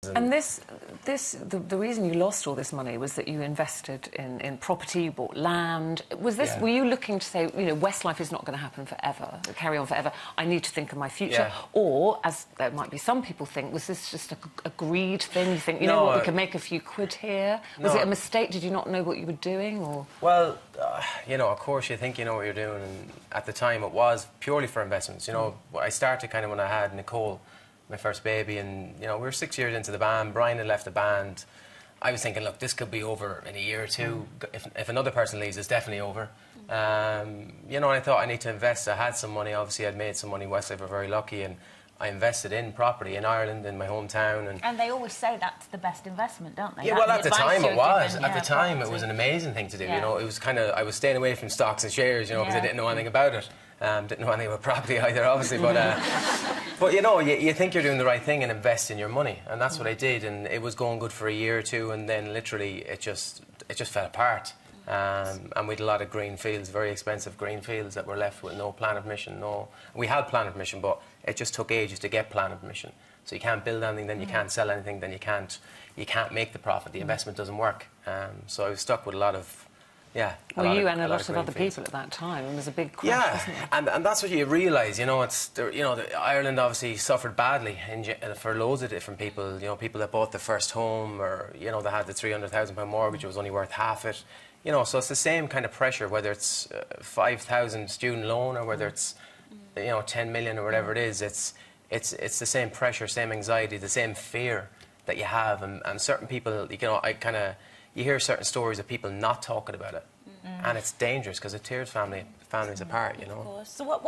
And the reason you lost all this money was that you invested in property, you bought land. Were you looking to say, you know, Westlife is not going to happen forever, carry on forever, I need to think of my future? Yeah. Or, as there might be some people think, was this just a greed thing? You think, you know what, we can make a few quid here? Was it a mistake? Did you not know what you were doing, or...? Well, you know, of course you think you know what you're doing, and at the time it was purely for investments. You know, I started kind of when I had Nicole, my first baby, and you know, we were 6 years into the band. Brian had left the band. I was thinking, look, this could be over in a year or two. If another person leaves, it's definitely over. You know, I thought I need to invest. I had some money. Obviously, I'd made some money. Westlife were very lucky, and I invested in property in Ireland, in my hometown. And they always say that's the best investment, don't they? Yeah, That's well, at the time it was. given, At the time, it was an amazing thing to do. You know, it was kind of, I was staying away from stocks and shares, you know, because I didn't know anything about it. Didn't know anything about property either, obviously, but you know, you think you're doing the right thing and invest in your money, and that's what I did, and it was going good for a year or two, and then literally it just fell apart. And we had a lot of green fields, very expensive green fields that were left with no planning permission. We had planning permission, but it just took ages to get planning permission. So you can't build anything, then you can't sell anything, then you can't make the profit. The investment doesn't work. So I was stuck with a lot of. Well, you and a lot of other people at that time. It was a big crash, wasn't it? And that's what you realise. You know, Ireland obviously suffered badly for loads of different people. You know, people that bought their first home, or you know, they had the £300,000 mortgage, it was only worth half it. You know, so it's the same kind of pressure, whether it's 5,000 student loan or whether it's 10 million or whatever it is. It's the same pressure, same anxiety, the same fear that you have, and certain people, you know, you hear certain stories of people not talking about it, and it's dangerous because it tears families apart, you know. Of course. So what